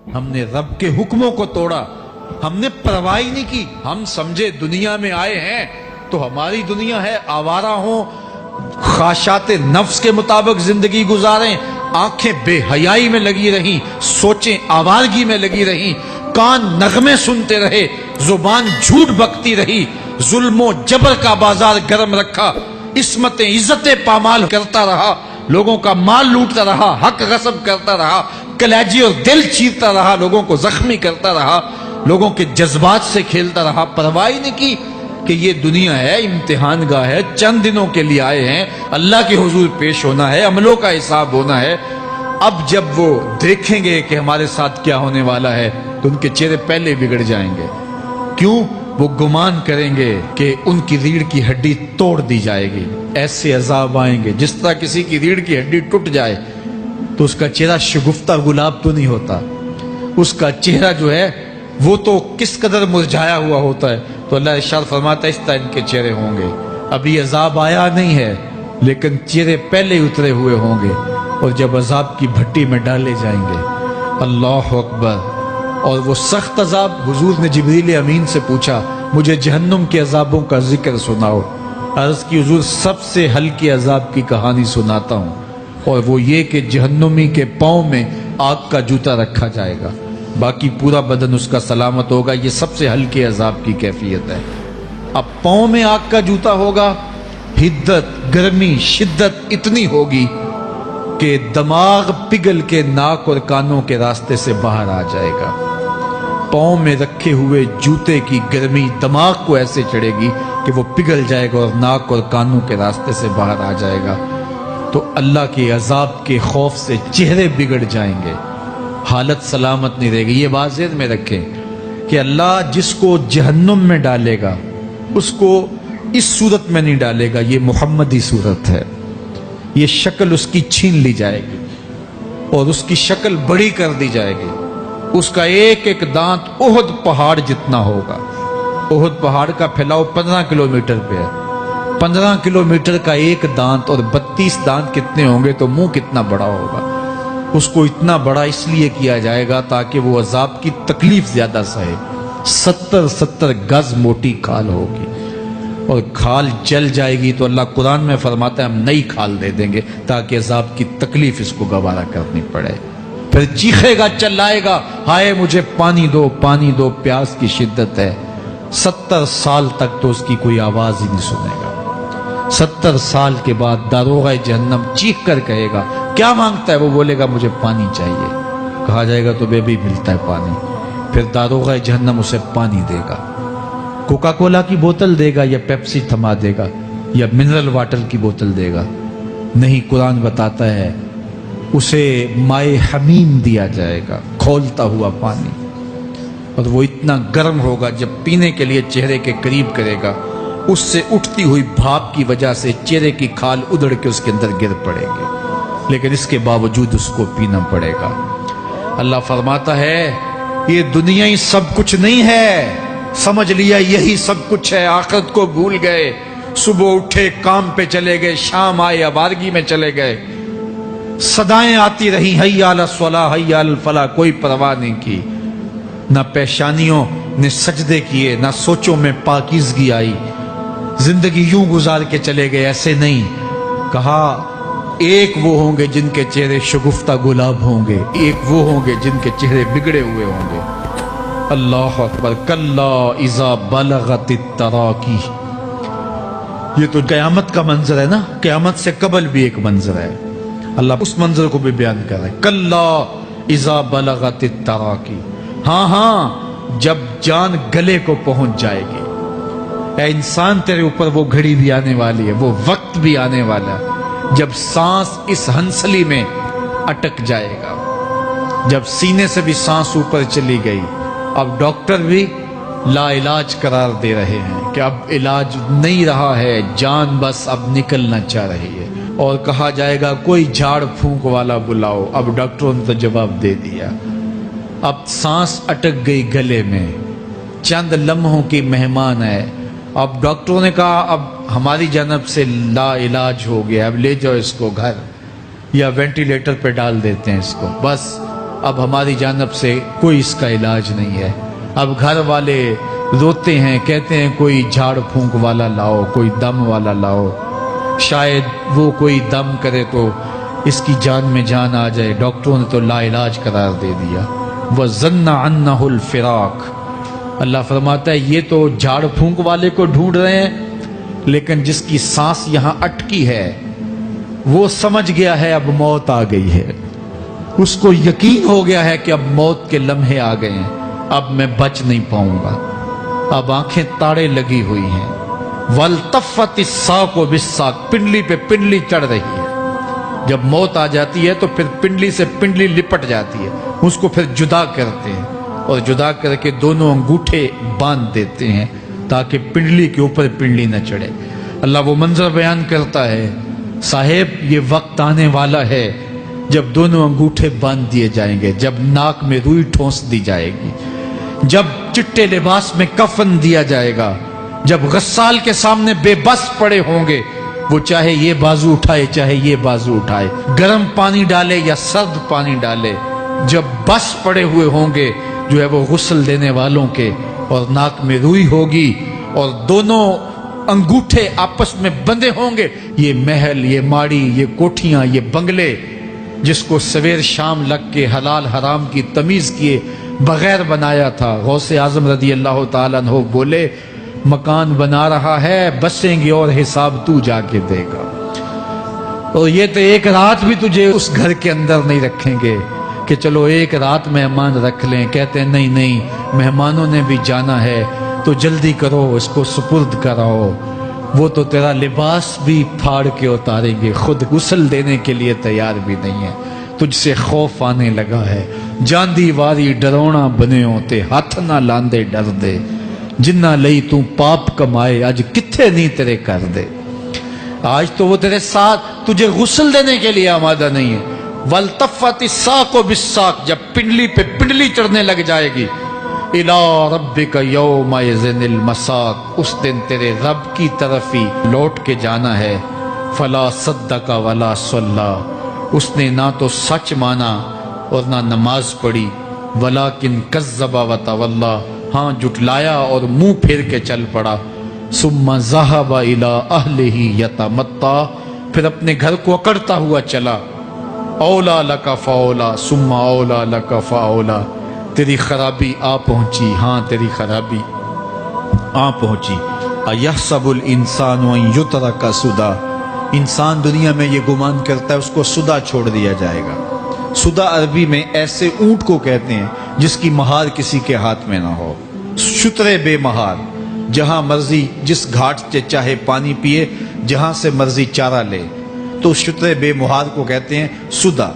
ہم نے رب کے حکموں کو توڑا، ہم نے پرواہ ہی نہیں کی۔ ہم سمجھے دنیا میں آئے ہیں تو ہماری دنیا ہے، آوارہ ہوں، خواہشات نفس کے مطابق زندگی گزاریں، آنکھیں بے حیائی میں لگی رہیں، سوچیں آوارگی میں لگی رہیں، کان نغمے سنتے رہے، زبان جھوٹ بکتی رہی، ظلم و جبر کا بازار گرم رکھا، عصمتیں عزتیں پامال کرتا رہا، لوگوں کا مال لوٹتا رہا، حق غصب کرتا رہا، کلیجی اور دل چیرتا رہا، لوگوں کو زخمی کرتا رہا، لوگوں کے جذبات سے کھیلتا رہا، پرواہ نہیں کی کہ یہ دنیا ہے، امتحان گاہ ہے، چند دنوں کے لیے آئے ہیں، اللہ کے حضور پیش ہونا ہے، عملوں کا حساب ہونا ہے۔ اب جب وہ دیکھیں گے کہ ہمارے ساتھ کیا ہونے والا ہے تو ان کے چہرے پہلے بگڑ جائیں گے۔ کیوں؟ وہ گمان کریں گے کہ ان کی ریڑھ کی ہڈی توڑ دی جائے گی، ایسے عذاب آئیں گے جس طرح کسی کی ریڑھ کی ہڈی ٹوٹ جائے تو اس کا چہرہ شگفتہ گلاب تو نہیں ہوتا، اس کا چہرہ جو ہے وہ تو کس قدر مرجھایا ہوا ہوتا ہے۔ تو اللہ ارشاد فرماتا ہے اس طرح ان کے چہرے ہوں گے۔ ابھی عذاب آیا نہیں ہے لیکن چہرے پہلے اترے ہوئے ہوں گے، اور جب عذاب کی بھٹی میں ڈالے جائیں گے، اللہ اکبر، اور وہ سخت عذاب، حضور نے جبریل امین سے پوچھا مجھے جہنم کے عذابوں کا ذکر سناؤ۔ عرض کی حضور سب سے ہلکے عذاب کی کہانی سناتا ہوں، اور وہ یہ کہ جہنمی کے پاؤں میں آگ کا جوتا رکھا جائے گا، باقی پورا بدن اس کا سلامت ہوگا۔ یہ سب سے ہلکے عذاب کی کیفیت ہے۔ اب پاؤں میں آگ کا جوتا ہوگا، حدت، گرمی، شدت اتنی ہوگی کہ دماغ پگھل کے ناک اور کانوں کے راستے سے باہر آ جائے گا۔ پاؤں میں رکھے ہوئے جوتے کی گرمی دماغ کو ایسے چڑھے گی کہ وہ پگھل جائے گا اور ناک اور کانوں کے راستے سے باہر آ جائے گا۔ تو اللہ کے عذاب کے خوف سے چہرے بگڑ جائیں گے، حالت سلامت نہیں رہے گی۔ یہ بات ذہن میں رکھیں کہ اللہ جس کو جہنم میں ڈالے گا اس کو اس صورت میں نہیں ڈالے گا، یہ محمدی صورت ہے، یہ شکل اس کی چھین لی جائے گی اور اس کی شکل بڑی کر دی جائے گی۔ اس کا ایک ایک دانت احد پہاڑ جتنا ہوگا۔ احد پہاڑ کا پھیلاؤ 15 کلومیٹر پہ ہے، 15 کلومیٹر کا ایک دانت، اور 32 دانت کتنے ہوں گے تو منہ کتنا بڑا ہوگا۔ اس کو اتنا بڑا اس لیے کیا جائے گا تاکہ وہ عذاب کی تکلیف زیادہ سہے۔ 70 گز موٹی کھال ہوگی، اور کھال جل جائے گی تو اللہ قرآن میں فرماتا ہے ہم نئی کھال دے دیں گے تاکہ عذاب کی تکلیف اس کو گوارا کرنی پڑے۔ پھر چیخے گا، چلائے گا، ہائے مجھے پانی دو، پانی دو، پیاس کی شدت ہے۔ 70 سال تک تو اس کی کوئی آواز ہی نہیں سنے گا۔ 70 سال کے بعد داروغہ جہنم چیخ کر کہے گا کیا مانگتا ہے؟ وہ بولے گا مجھے پانی چاہیے۔ کہا جائے گا تو بے بھی ملتا ہے پانی۔ پھر داروغہ جہنم اسے پانی دے گا، کوکا کولا کی بوتل دے گا یا پیپسی تھما دے گا یا منرل واٹر کی بوتل دے گا؟ نہیں، قرآن بتاتا ہے اسے مائے حمیم دیا جائے گا، کھولتا ہوا پانی، اور وہ اتنا گرم ہوگا جب پینے کے لیے چہرے کے قریب کرے گا اس سے اٹھتی ہوئی بھاپ کی وجہ سے چہرے کی کھال ادھڑ کے اس کے اندر گر پڑے گی، لیکن اس کے باوجود اس کو پینا پڑے گا۔ اللہ فرماتا ہے یہ دنیا ہی سب کچھ نہیں ہے، سمجھ لیا یہی سب کچھ ہے، آخرت کو بھول گئے، صبح اٹھے کام پہ چلے گئے، شام آئے آوارگی میں چلے گئے، صدائیں آتی رہی حی علی الصلاۃ حی علی الفلاح، کوئی پرواہ نہیں کی، نہ پیشانیوں نے سجدے کیے، نہ سوچوں میں پاکیزگی آئی، زندگی یوں گزار کے چلے گئے۔ ایسے نہیں، کہا ایک وہ ہوں گے جن کے چہرے شگفتہ گلاب ہوں گے، ایک وہ ہوں گے جن کے چہرے بگڑے ہوئے ہوں گے۔ اللہ اکبر، کلا اذا بلغت التراقی، یہ تو قیامت کا منظر ہے نا، قیامت سے قبل بھی ایک منظر ہے، اللہ اس منظر کو بھی بیان کر رہا ہے، کلا اذا بلغت التراقی، ہاں جب جان گلے کو پہنچ جائے گی۔ اے انسان تیرے اوپر وہ گھڑی بھی آنے والی ہے، وہ وقت بھی آنے والا ہے جب سانس اس ہنسلی میں اٹک جائے گا، جب سینے سے بھی سانس اوپر چلی گئی، اب ڈاکٹر بھی لا علاج قرار دے رہے ہیں کہ اب علاج نہیں رہا ہے، جان بس اب نکلنا چاہ رہی ہے، اور کہا جائے گا کوئی جھاڑ پھونک والا بلاؤ۔ اب ڈاکٹروں نے تو جواب دے دیا، اب سانس اٹک گئی گلے میں، چند لمحوں کی مہمان ہے، اب ڈاکٹروں نے کہا اب ہماری جانب سے لا علاج ہو گیا، اب لے جاؤ اس کو گھر یا وینٹیلیٹر پہ ڈال دیتے ہیں اس کو، بس اب ہماری جانب سے کوئی اس کا علاج نہیں ہے. اب گھر والے روتے ہیں، کہتے ہیں کوئی جھاڑ پھونک والا لاؤ، کوئی دم والا لاؤ، شاید وہ کوئی دم کرے تو اس کی جان میں جان آ جائے. ڈاکٹروں نے تو لا علاج قرار دے دیا. وَظَنَّ عَنَّهُ الْفِرَاقُ. اللہ فرماتا ہے یہ تو جھاڑ پھونک والے کو ڈھونڈ رہے ہیں، لیکن جس کی سانس یہاں اٹکی ہے وہ سمجھ گیا ہے اب موت آ گئی ہے. اس کو یقین ہو گیا ہے کہ اب موت کے لمحے آ گئے ہیں، اب میں بچ نہیں پاؤں گا. اب آنکھیں تاڑے لگی ہوئی ہیں. وَالْتَفَّتِ السَّاقُ بِالسَّاقِ. پنڈلی پہ پنڈلی چڑھ رہی ہے. جب موت آ جاتی ہے تو پھر پنڈلی سے پنڈلی لپٹ جاتی ہے، اس کو پھر جدا کرتے ہیں اور جدا کر کے دونوں انگوٹھے باندھ دیتے ہیں تاکہ پنڈلی کے اوپر پنڈلی نہ چڑھے. اللہ وہ منظر بیان کرتا ہے، صاحب یہ وقت آنے والا ہے جب دونوں انگوٹھے باندھ دیے جائیں گے، جب ناک میں روئی ٹھونس دی جائے گی، جب چٹے لباس میں کفن دیا جائے گا، جب غسال کے سامنے بے بس پڑے ہوں گے، وہ چاہے یہ بازو اٹھائے چاہے یہ بازو اٹھائے، گرم پانی ڈالے یا سرد پانی ڈالے، جب بس پڑے ہوئے ہوں گے جو ہے وہ غسل دینے والوں کے، اور ناک میں روئی ہوگی اور دونوں انگوٹھے آپس میں بندھے ہوں گے. یہ محل، یہ ماڑی، یہ کوٹھیاں، یہ بنگلے جس کو سویر شام لگ کے حلال حرام کی تمیز کیے بغیر بنایا تھا، غوث اعظم رضی اللہ تعالیٰ عنہ بولے مکان بنا رہا ہے، بسیں گے اور حساب تو جا کے دے گا. اور یہ تو ایک رات بھی تجھے اس گھر کے اندر نہیں رکھیں گے کہ چلو ایک رات مہمان رکھ لیں. کہتے ہیں نہیں نہیں، مہمانوں نے بھی جانا ہے تو جلدی کرو، اس کو سپرد کراؤ. وہ تو تیرا لباس بھی پھاڑ کے اتاریں گے، خود غسل دینے کے لیے تیار بھی نہیں ہے. تجھ سے خوف آنے لگا ہے. جاندی واری ڈرونا بنے ہوتے، ہاتھ نہ لاندے ڈر دے، جنہ لئی تو پاپ کمائے اج کتھے نہیں تیرے کر دے. آج تو وہ تیرے ساتھ تجھے غسل دینے کے لیے آمادہ نہیں ہے. وَالْتَفَّتِ السَّاقُ بِالسَّاقِ. جب پنڈلی پہ پنڈلی چڑھنے لگ جائے گی، إِلَىٰ رَبِّكَ يَوْمَئِذٍ الْمَسَاقُ. اس دن تیرے رب کی طرف ہی لوٹ کے جانا ہے. فَلَا صَدَّقَ وَلَا صَلَّىٰ. اس نے نہ تو سچ مانا اور نہ نماز پڑھی. وَلَٰكِنْ كَذَّبَ وَتَوَلَّىٰ. ہاں جھٹلایا اور منہ پھیر کے چل پڑا. ثُمَّ ذَهَبَ إِلَىٰ أَهْلِهِ يَتَمَطَّىٰ. پھر اپنے گھر کو اکڑتا ہوا چلا. اولا لَكَ فَأَوْلَىٰ ثُمَّ أَوْلَىٰ لَكَ فَأَوْلَىٰ. تیری خرابی آ پہنچی، ہاں تیری خرابی آ پہنچی. اَيَحْسَبُ الْإِنسَانُ أَن يُتْرَكَ سُدًى. انسان دنیا میں یہ گمان کرتا ہے اس کو سدا چھوڑ دیا جائے گا. سدا عربی میں ایسے اونٹ کو کہتے ہیں جس کی مہار کسی کے ہاتھ میں نہ ہو. شترے بے مہار، جہاں مرضی جس گھاٹ سے چاہے پانی پیے، جہاں سے مرضی چارہ لے، تو شترے بے مہار کو کہتے ہیں سدا.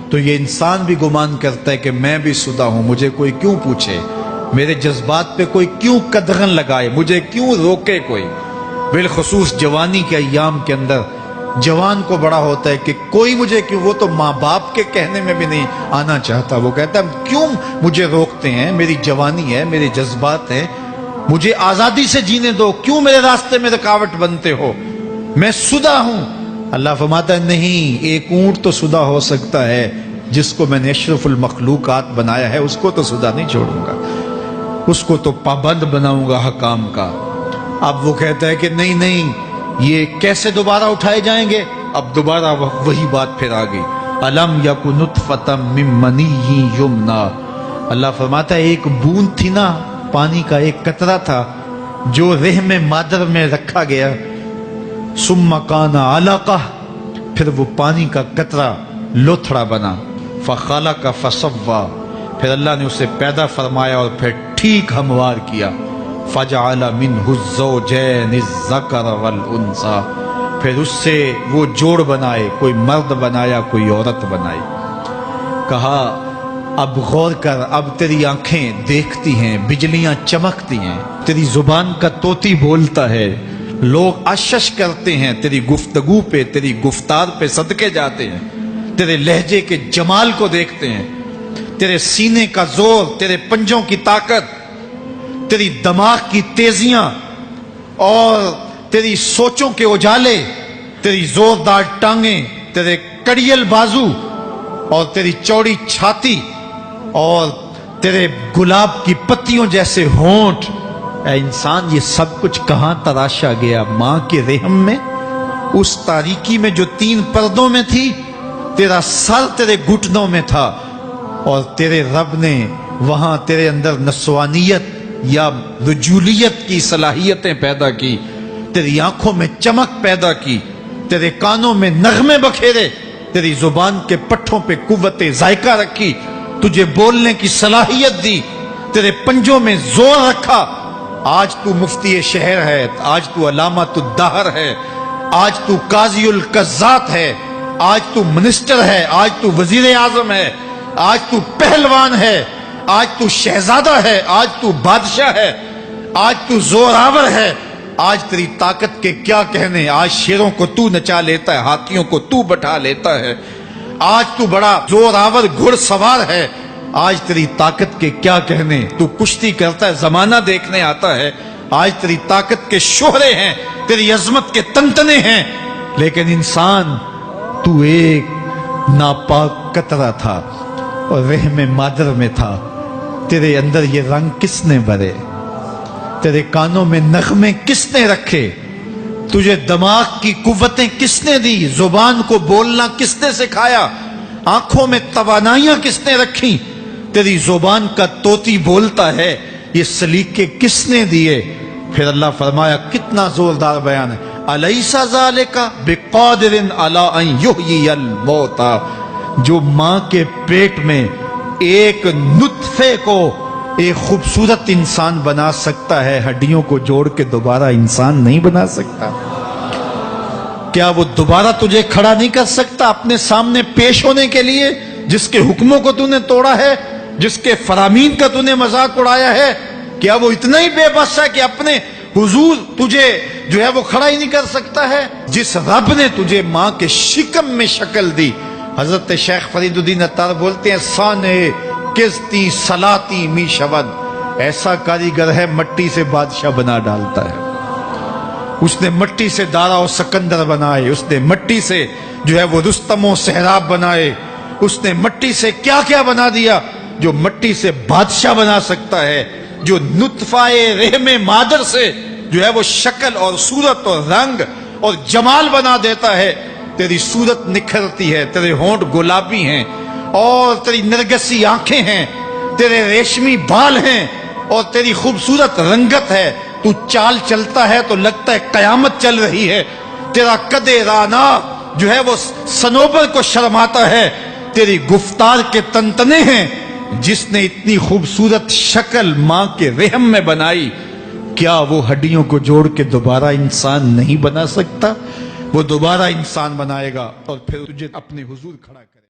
تو یہ انسان بھی گمان کرتا ہے کہ میں بھی سدا ہوں، مجھے کوئی کیوں پوچھے، میرے جذبات پہ کوئی کیوں قدغن لگائے، مجھے کیوں روکے کوئی. بالخصوص جوانی کے ایام کے اندر جوان کو بڑا ہوتا ہے کہ کوئی مجھے کیوں. وہ تو ماں باپ کے کہنے میں بھی نہیں آنا چاہتا. وہ کہتا ہے کیوں مجھے روکتے ہیں، میری جوانی ہے، میرے جذبات ہیں، مجھے آزادی سے جینے دو، کیوں میرے راستے میں رکاوٹ بنتے ہو، میں سدا ہوں. اللہ فرماتا ہے نہیں، ایک اونٹ تو سدا ہو سکتا ہے، جس کو میں نے اشرف المخلوقات بنایا ہے اس کو تو سدا نہیں چھوڑوں گا، اس کو تو پابند بناؤں گا حکام کا. اب وہ کہتا ہے کہ نہیں نہیں، یہ کیسے دوبارہ اٹھائے جائیں گے. اب دوبارہ وہی بات پھر آ گئی. الم یک نطفۃ من منی یمنی. اللہ فرماتا ہے ایک بوند تھی نا، پانی کا ایک قطرہ تھا جو رحم مادر میں رکھا گیا. ثم کان علقہ، پھر وہ پانی کا قطرہ لوتھڑا بنا. فخلق فسوی، پھر اللہ نے اسے پیدا فرمایا اور پھر ٹھیک ہموار کیا. فجعل منہ الزوجین الذکر والانثی، پھر اس سے وہ جوڑ بنائے، کوئی مرد بنایا کوئی عورت بنائی. کہا اب غور کر، اب تیری آنکھیں دیکھتی ہیں، بجلیاں چمکتی ہیں، تیری زبان کا طوطی بولتا ہے، لوگ اشش کرتے ہیں تیری گفتگو پہ، تیری گفتار پہ صدقے جاتے ہیں، تیرے لہجے کے جمال کو دیکھتے ہیں، تیرے سینے کا زور، تیرے پنجوں کی طاقت، تیری دماغ کی تیزیاں اور تیری سوچوں کے اجالے، تیری زوردار ٹانگیں، تیرے کڑیل بازو اور تیری چوڑی چھاتی اور تیرے گلاب کی پتیوں جیسے ہونٹ، اے انسان یہ سب کچھ کہاں تراشا گیا؟ ماں کے رحم میں، اس تاریکی میں جو 3 پردوں میں تھی، تیرا سر تیرے گھٹنوں میں تھا، اور تیرے رب نے وہاں تیرے اندر نسوانیت یا رجولیت کی صلاحیتیں پیدا کی، تیری آنکھوں میں چمک پیدا کی، تیرے کانوں میں نغمے بکھیرے، تیری زبان کے پٹھوں پہ قوت ذائقہ رکھی، تجھے بولنے کی صلاحیت دی، تیرے پنجوں میں زور رکھا۔ آج تو مفتی شہر ہے، آج تو علامۃ الدہر ہے، آج تو قاضی القضات ہے، آج تو منسٹر ہے، آج تو وزیر اعظم ہے، آج تو پہلوان ہے، آج تو شہزادہ ہے، آج تو بادشاہ ہے، آج تو زوراور ہے، آج تیری طاقت کے کیا کہنے؟ آج شیروں کو تو نچا لیتا ہے، ہاتھیوں کو تو بٹھا لیتا ہے، آج تو بڑا زوراور گھڑ سوار ہے، آج تیری طاقت کے کیا کہنے؟ تو کشتی کرتا ہے، زمانہ دیکھنے آتا ہے، آج تیری طاقت کے شوہرے ہیں، تیری عظمت کے تنتنے ہیں، لیکن انسان تو ایک ناپاک قطرہ تھا اور رحم مادر میں تھا۔ تیرے اندر یہ رنگ کس نے بھرے؟ تیرے کانوں میں نغمے کس نے رکھے؟ تجھے دماغ کی قوتیں کس نے دی؟ زبان کو بولنا کس نے سکھایا؟ آنکھوں میں توانائیاں کس نے رکھی؟ تیری زبان کا طوطی بولتا ہے، یہ سلیقے کس نے دیے؟ پھر اللہ فرمایا، کتنا زوردار بیان ہے، الیس ذالک بقادر علی ان یحیی الموتى، جو ماں کے پیٹ میں ایک نطفے کو ایک خوبصورت انسان بنا سکتا ہے، ہڈیوں کو جوڑ کے دوبارہ انسان نہیں بنا سکتا؟ کیا وہ دوبارہ تجھے کھڑا نہیں کر سکتا اپنے سامنے پیش ہونے کے لیے، جس کے حکموں کو تو نے توڑا ہے، جس کے فرامین کا تو نے مذاق اڑایا ہے؟ کیا وہ اتنا ہی بے بس ہے کہ اپنے حضور تجھے جو ہے وہ کھڑا ہی نہیں کر سکتا ہے؟ جس رب نے تجھے ماں کے شکم میں شکل دی، حضرت شیخ فرید الدین عطار بولتے ہیں، سانے کستی سلاتی می شود، ایسا کاریگر ہے مٹی سے بادشاہ بنا ڈالتا ہے۔ اس نے مٹی سے دارا و سکندر بنائے، اس نے مٹی سے جو ہے وہ رستم و سہراب بنائے، اس نے مٹی سے کیا کیا بنا دیا جو مٹی سے بادشاہ بنا سکتا ہے، جو نطفہ رحم مادر سے جو ہے وہ شکل اور صورت اور رنگ اور جمال بنا دیتا ہے۔ تیری صورت نکھرتی ہے، تیرے ہونٹ گلابی ہیں اور تیری نرگسی آنکھیں ہیں، تیرے ریشمی بال ہیں اور تیری خوبصورت رنگت ہے، تو چال چلتا ہے تو لگتا ہے قیامت چل رہی ہے، تیرا قد رانا جو ہے وہ صنوبر کو شرماتا ہے، تیری گفتار کے تنتنے ہیں۔ جس نے اتنی خوبصورت شکل ماں کے رحم میں بنائی، کیا وہ ہڈیوں کو جوڑ کے دوبارہ انسان نہیں بنا سکتا؟ وہ دوبارہ انسان بنائے گا اور پھر تجھے اپنے حضور کھڑا کرے۔